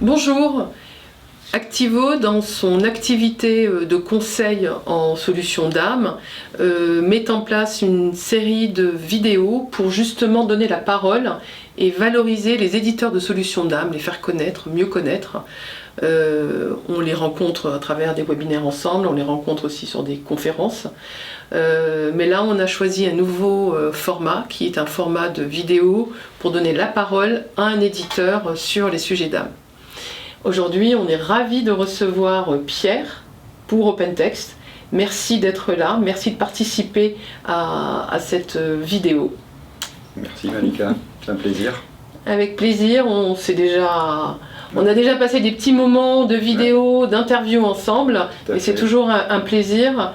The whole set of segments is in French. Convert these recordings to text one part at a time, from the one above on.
Bonjour. Activo, dans son activité de conseil en solutions d'âme, met en place une série de vidéos pour justement donner la parole et valoriser les éditeurs de solutions d'âme, les faire connaître, mieux connaître. On les rencontre à travers des webinaires ensemble, on les rencontre aussi sur des conférences. Mais là, on a choisi un nouveau format qui est un format de vidéo pour donner la parole à un éditeur sur les sujets d'âme. Aujourd'hui, on est ravis de recevoir Pierre pour OpenText. Merci d'être là, merci de participer à cette vidéo. Merci Malika, c'est un plaisir. Avec plaisir, on a déjà passé des petits moments de vidéo, d'interview ensemble, et c'est toujours un plaisir.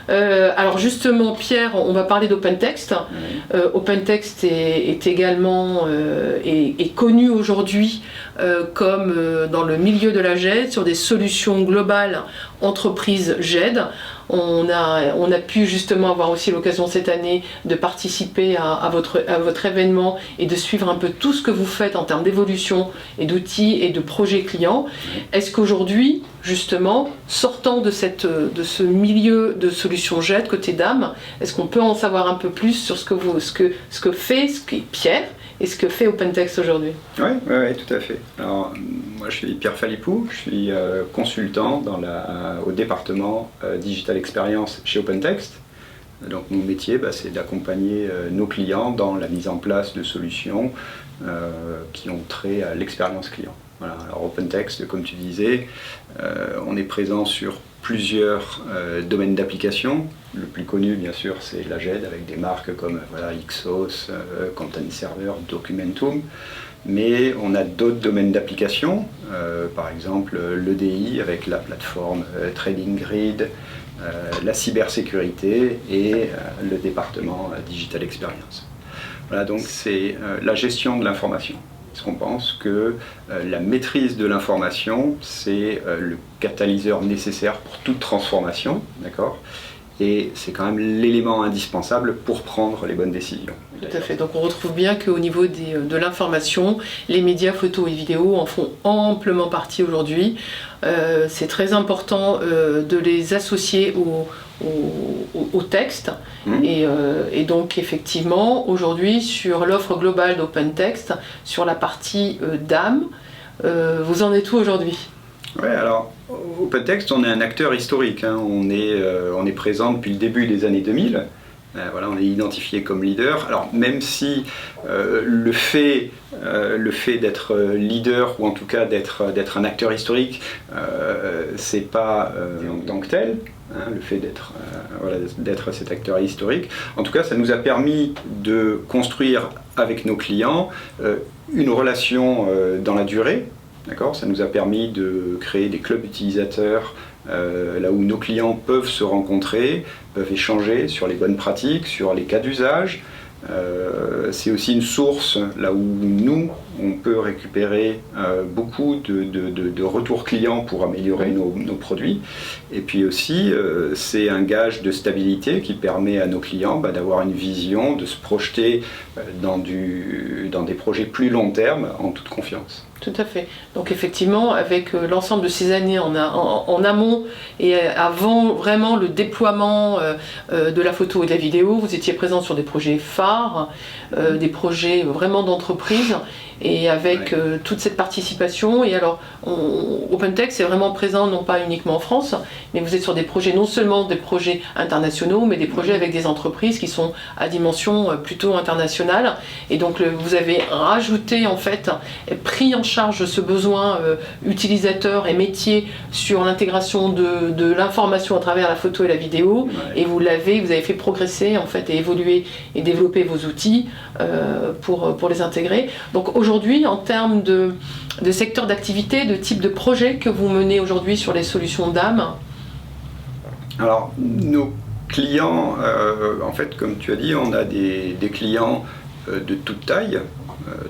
Alors justement, Pierre, on va parler d'OpenText. Oui. OpenText est également est connu aujourd'hui comme dans le milieu de la GED, sur des solutions globales entreprises GED. On a pu justement avoir aussi l'occasion cette année de participer à votre événement et de suivre un peu tout ce que vous faites en termes d'évolution et d'outils et de projets clients. Est-ce qu'aujourd'hui, justement, sortant de ce milieu de solutions GED côté d'âme, est-ce qu'on peut en savoir un peu plus sur ce que fait Pierre et ce que fait OpenText aujourd'hui? Oui, tout à fait. Alors, moi, je suis Pierre Phalippou, je suis consultant au département Digital Experience chez OpenText. Donc, mon métier, c'est d'accompagner nos clients dans la mise en place de solutions qui ont trait à l'expérience client. Voilà. Alors, OpenText, comme tu disais, on est présent sur plusieurs domaines d'application. Le plus connu, bien sûr, c'est la GED, avec des marques comme Ixos, Content Server, Documentum. Mais on a d'autres domaines d'application, par exemple l'EDI avec la plateforme Trading Grid, la cybersécurité et le département Digital Experience. Voilà, donc c'est la gestion de l'information. Parce qu'on pense que la maîtrise de l'information, c'est le catalyseur nécessaire pour toute transformation, d'accord ? Et c'est quand même l'élément indispensable pour prendre les bonnes décisions. Tout à fait, donc on retrouve bien qu'au niveau de l'information, les médias photos et vidéos en font amplement partie aujourd'hui. C'est très important de les associer au texte. Et donc effectivement, aujourd'hui, sur l'offre globale d'OpenText, sur la partie d'âme, vous en êtes où aujourd'hui ? Oui, alors OpenText, on est un acteur historique, hein. On est présent depuis le début des années 2000. Voilà, on est identifié comme leader. Alors même si le fait d'être leader, ou en tout cas d'être un acteur historique, c'est pas en tant que tel, hein, le fait d'être cet acteur historique. En tout cas, ça nous a permis de construire avec nos clients une relation dans la durée. D'accord, ça nous a permis de créer des clubs utilisateurs là où nos clients peuvent se rencontrer, peuvent échanger sur les bonnes pratiques, sur les cas d'usage. C'est aussi une source là où nous, on peut récupérer beaucoup de retours clients pour améliorer nos produits. Et puis aussi, c'est un gage de stabilité qui permet à nos clients d'avoir une vision, de se projeter dans des projets plus long terme en toute confiance. Tout à fait. Donc effectivement, avec l'ensemble de ces années en amont et avant vraiment le déploiement de la photo et de la vidéo, vous étiez présent sur des projets phares, des projets vraiment d'entreprise, et avec toute cette participation. Et alors, OpenText est vraiment présent non pas uniquement en France, mais vous êtes sur des projets, non seulement des projets internationaux, mais des projets avec des entreprises qui sont à dimension plutôt internationale. Et donc vous avez rajouté, en fait, pris en charge ce besoin utilisateur et métier sur l'intégration de l'information à travers la photo et la vidéo, et vous avez fait progresser, en fait, et évoluer et développer vos outils pour les intégrer. Donc aujourd'hui, en termes de secteur d'activité, de type de projet que vous menez aujourd'hui sur les solutions d'âme? Alors, nos clients, en fait, comme tu as dit, on a des clients de toute taille,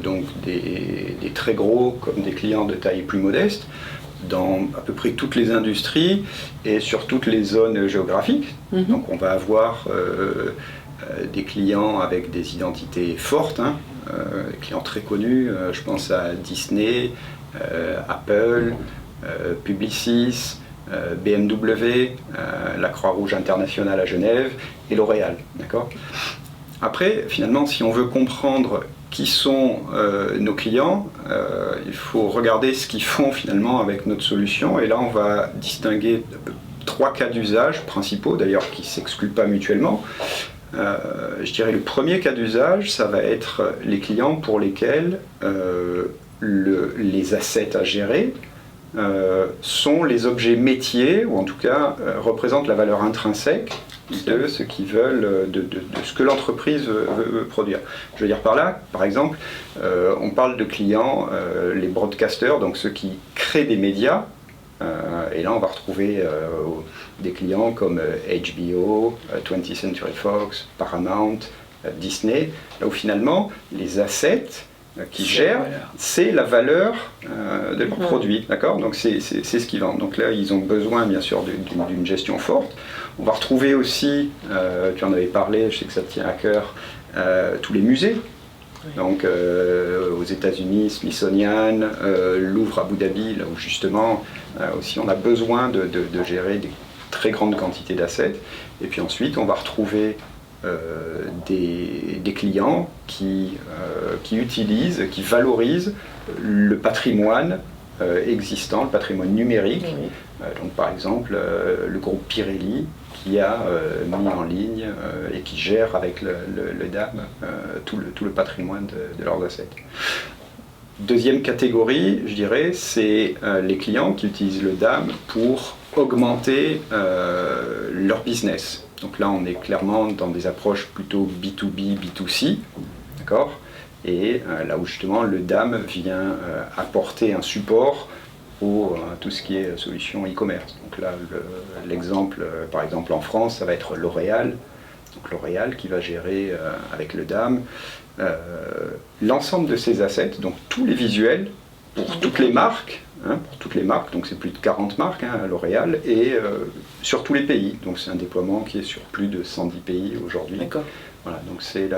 donc des très gros comme des clients de taille plus modeste, dans à peu près toutes les industries et sur toutes les zones géographiques. Donc on va avoir des clients avec des identités fortes, hein, des clients très connus, je pense à Disney, Apple, Publicis, BMW, la Croix-Rouge internationale à Genève et L'Oréal. D'accord ? Après, finalement, si on veut comprendre qui sont nos clients, il faut regarder ce qu'ils font finalement avec notre solution. Et là, on va distinguer 3 cas d'usage principaux, d'ailleurs qui ne s'excluent pas mutuellement. Je dirais le premier cas d'usage, ça va être les clients pour lesquels les assets à gérer sont les objets métiers, ou en tout cas représentent la valeur intrinsèque de ce qu'ils veulent, de ce que l'entreprise veut produire. Je veux dire par là, par exemple, on parle de clients, les broadcasters, donc ceux qui créent des médias, et là on va retrouver des clients comme HBO, 20th Century Fox, Paramount, Disney, là où finalement les assets qui gèrent, c'est la valeur de leur produit, d'accord ? Donc c'est ce qu'ils vendent. Donc là, ils ont besoin, bien sûr, d'une gestion forte. On va retrouver aussi, tu en avais parlé, je sais que ça te tient à cœur, tous les musées. Donc aux États-Unis, Smithsonian, Louvre, Abu Dhabi, là où justement aussi on a besoin de gérer des très grandes quantités d'assets. Et puis ensuite, on va retrouver des clients qui utilisent, qui valorisent le patrimoine existant, le patrimoine numérique. Donc par exemple, le groupe Pirelli qui a mis en ligne et qui gère avec le DAM tout le patrimoine de leurs assets. Deuxième catégorie, je dirais, c'est les clients qui utilisent le DAM pour augmenter leur business. Donc là, on est clairement dans des approches plutôt B2B, B2C, d'accord ? Et là où justement le DAM vient apporter un support à tout ce qui est solution e-commerce. Donc là, l'exemple, par exemple en France, ça va être L'Oréal. Donc L'Oréal qui va gérer avec le DAM l'ensemble de ses assets, donc tous les visuels pour toutes les marques. Pour toutes les marques, donc c'est plus de 40 marques à L'Oréal, et sur tous les pays. Donc c'est un déploiement qui est sur plus de 110 pays aujourd'hui. D'accord. Voilà, donc c'est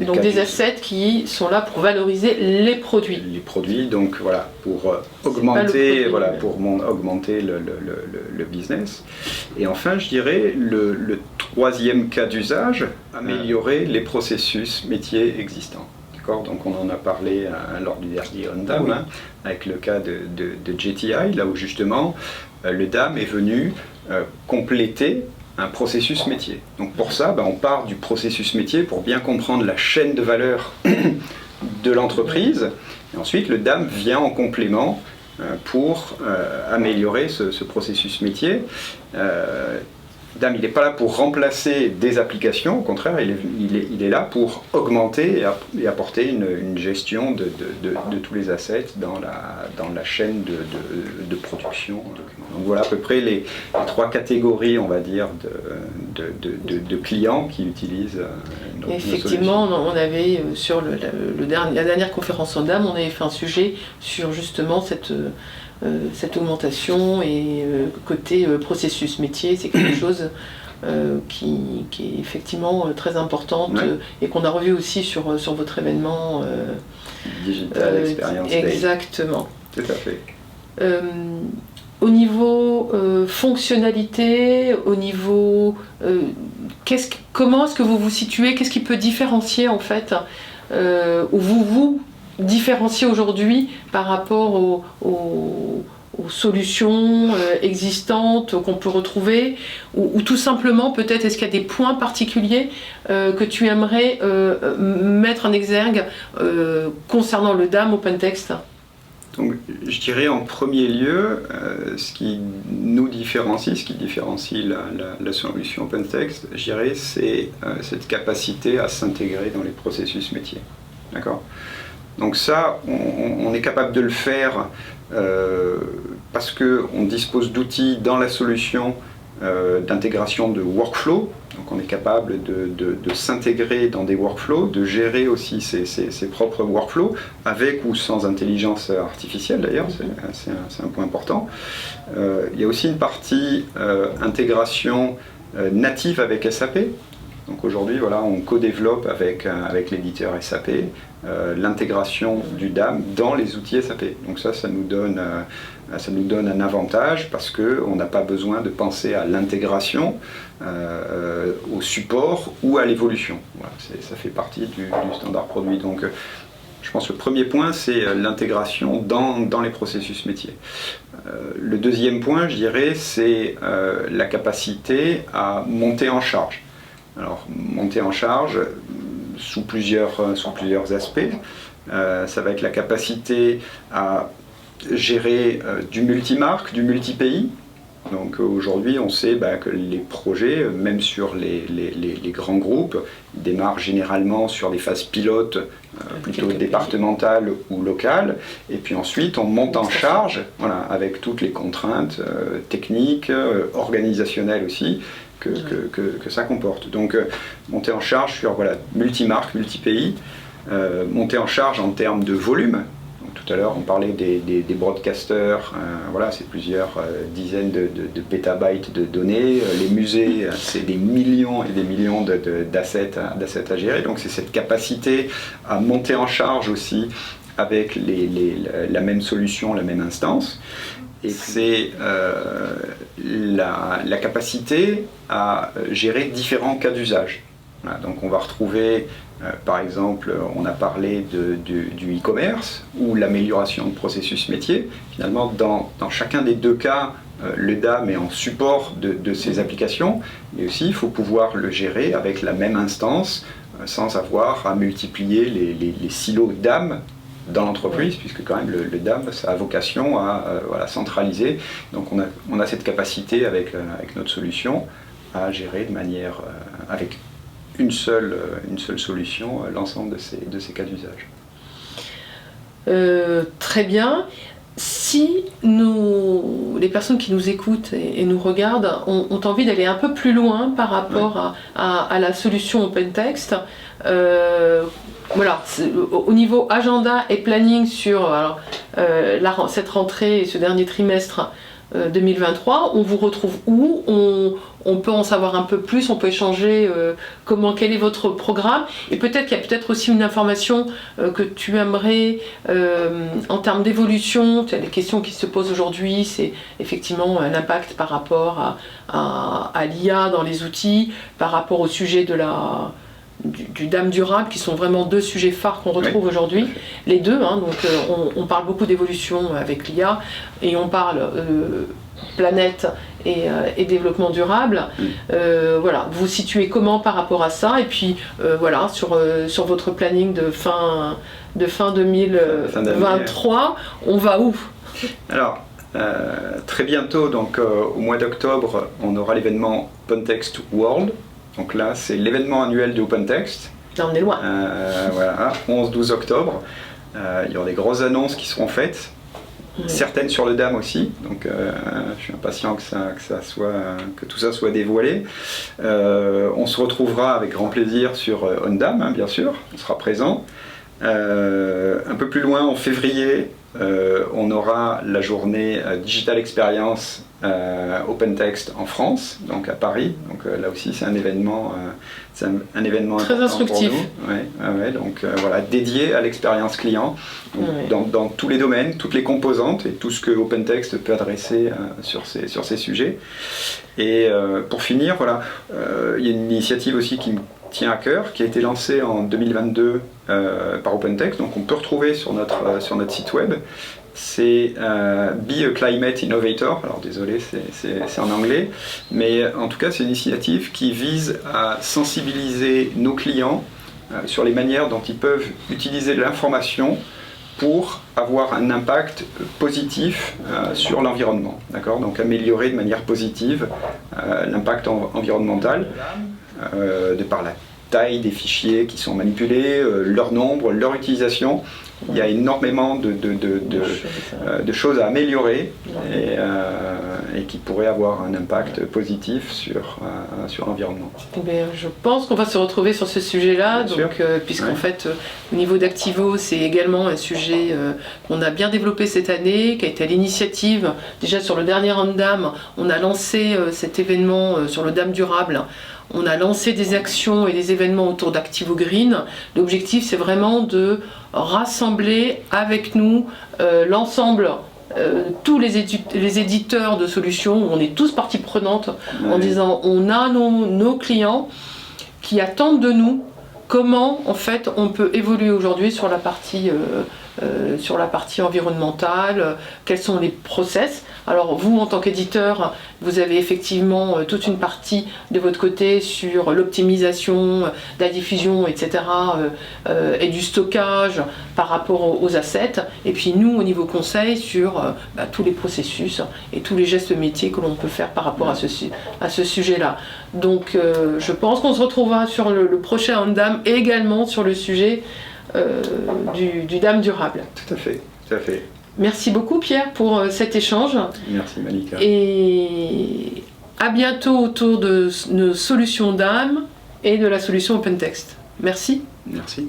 donc des assets qui sont là pour valoriser les produits. Les produits, donc voilà, pour augmenter, augmenter le business. Et enfin, je dirais, le troisième cas d'usage, améliorer les processus métiers existants. Donc on en a parlé lors du dernier OnDAM, avec le cas de JTI, là où justement le DAM est venu compléter un processus métier. Donc pour ça, on part du processus métier pour bien comprendre la chaîne de valeur de l'entreprise, et ensuite le DAM vient en complément pour améliorer ce processus métier. DAM, il n'est pas là pour remplacer des applications, au contraire, il est là pour augmenter et apporter une gestion de tous les assets dans la chaîne de production. Donc voilà à peu près les 3 catégories, on va dire, de clients qui utilisent nos effectivement, on avait sur la dernière conférence en DAM, on avait fait un sujet sur justement cette augmentation et côté processus métier, c'est quelque chose qui est effectivement très importante et qu'on a revu aussi sur votre événement. Digital Experience Day. Exactement. Tout à fait. Au niveau fonctionnalité, au niveau comment est-ce que vous vous situez, qu'est-ce qui peut différencier en fait, ou vous différencier aujourd'hui par rapport aux solutions existantes qu'on peut retrouver, ou tout simplement peut-être est-ce qu'il y a des points particuliers que tu aimerais mettre en exergue concernant le DAM OpenText? Donc, je dirais en premier lieu, ce qui nous différencie, ce qui différencie la solution OpenText, je dirais, c'est cette capacité à s'intégrer dans les processus métiers. D'accord ? Donc ça, on est capable de le faire parce qu'on dispose d'outils dans la solution d'intégration de workflow. Donc on est capable de s'intégrer dans des workflows, de gérer aussi ses propres workflows, avec ou sans intelligence artificielle d'ailleurs, c'est un point important. Il y a aussi une partie intégration native avec SAP. Donc aujourd'hui, voilà, on co-développe avec l'éditeur SAP l'intégration du DAM dans les outils SAP. Donc ça nous donne un avantage parce qu'on n'a pas besoin de penser à l'intégration, au support ou à l'évolution. Voilà, ça fait partie du standard produit. Donc je pense que le premier point, c'est l'intégration dans les processus métiers. Le deuxième point, je dirais, c'est la capacité à monter en charge. Alors, monter en charge sous plusieurs aspects. Ça va être la capacité à gérer du multimarque, du multi-pays. Donc aujourd'hui, on sait que les projets, même sur les grands groupes, démarrent généralement sur des phases pilotes plutôt départementales ou locales, et puis ensuite on monte en charge, voilà, avec toutes les contraintes techniques, organisationnelles aussi, que ça comporte. Donc monter en charge sur multimarque, multi-pays, monter en charge en termes de volume. Tout à l'heure, on parlait des broadcasters, voilà, c'est plusieurs dizaines de pétabytes de données. Les musées, c'est des millions et des millions d'assets à gérer. Donc c'est cette capacité à monter en charge aussi avec la même solution, la même instance. Et c'est la capacité à gérer différents cas d'usage. Voilà, donc on va retrouver, par exemple, on a parlé du e-commerce ou l'amélioration de processus métier. Finalement, dans chacun des deux cas, le DAM est en support de ces applications, mais aussi il faut pouvoir le gérer avec la même instance sans avoir à multiplier les silos DAM dans l'entreprise, puisque quand même le DAM, ça a vocation à centraliser. Donc on a cette capacité avec notre solution à gérer de manière, avec une seule solution, l'ensemble de ces cas d'usage. Très bien. Si les personnes qui nous écoutent et nous regardent ont envie d'aller un peu plus loin par rapport à la solution OpenText, voilà, au niveau agenda et planning sur cette rentrée et ce dernier trimestre 2023, on vous retrouve où? On peut en savoir un peu plus, on peut échanger quel est votre programme, et peut-être qu'il y a peut-être aussi une information que tu aimerais en termes d'évolution. Les questions qui se posent aujourd'hui, c'est effectivement l'impact par rapport à l'IA dans les outils, par rapport au sujet du DAM durable, qui sont vraiment deux sujets phares qu'on retrouve aujourd'hui, les deux, hein, donc on parle beaucoup d'évolution avec l'IA, et on parle planète et développement durable. Voilà, vous vous situez comment par rapport à ça, et puis voilà, sur votre planning de fin 2023, on va où? Alors, très bientôt, donc au mois d'octobre, on aura l'événement OpenText World. Donc là, c'est l'événement annuel de OpenText. Là, on est loin. Voilà, 11-12 octobre. Il y aura des grosses annonces qui seront faites. Certaines sur le DAM aussi. Donc je suis impatient que tout ça soit dévoilé. On se retrouvera avec grand plaisir sur OnDAM, hein, bien sûr. On sera présent. Un peu plus loin, en février, on aura la journée Digital Experience OpenText en France, donc à Paris. Donc là aussi, c'est un événement très instructif pour nous. Ouais, donc voilà, dédié à l'expérience client, donc, dans tous les domaines, toutes les composantes et tout ce que OpenText peut adresser sur ces sujets. Et pour finir, voilà, il y a une initiative aussi qui me tient à cœur, qui a été lancée en 2022 par OpenText, donc on peut retrouver sur notre site web. C'est Be a Climate Innovator. Alors désolé, c'est en anglais, mais en tout cas c'est une initiative qui vise à sensibiliser nos clients sur les manières dont ils peuvent utiliser l'information pour avoir un impact positif sur l'environnement. D'accord ? Donc améliorer de manière positive l'impact environnemental de par la taille des fichiers qui sont manipulés, leur nombre, leur utilisation. Il y a énormément de choses à améliorer et qui pourraient avoir un impact positif sur l'environnement. Je pense qu'on va se retrouver sur ce sujet-là, puisqu'en fait, au niveau d'Activo, c'est également un sujet qu'on a bien développé cette année, qui a été à l'initiative. Déjà sur le dernier OnDAM, on a lancé cet événement sur le DAM durable on a lancé des actions et des événements autour d'Activo Green. L'objectif, c'est vraiment de rassembler avec nous l'ensemble, tous les éditeurs de solutions, on est tous partie prenante en disant on a nos clients qui attendent de nous comment en fait on peut évoluer aujourd'hui sur la partie environnementale, quels sont les process. Alors vous, en tant qu'éditeur, vous avez effectivement toute une partie de votre côté sur l'optimisation, la diffusion, etc. Et du stockage par rapport aux assets. Et puis nous, au niveau conseil, sur tous les processus et tous les gestes métiers que l'on peut faire par rapport à ce sujet-là. Donc je pense qu'on se retrouvera sur le prochain Andam et également sur le sujet du DAM durable. Tout à fait, tout à fait. Merci beaucoup Pierre pour cet échange. Merci Malika. Et à bientôt autour de nos solutions DAM et de la solution OpenText. Merci. Merci.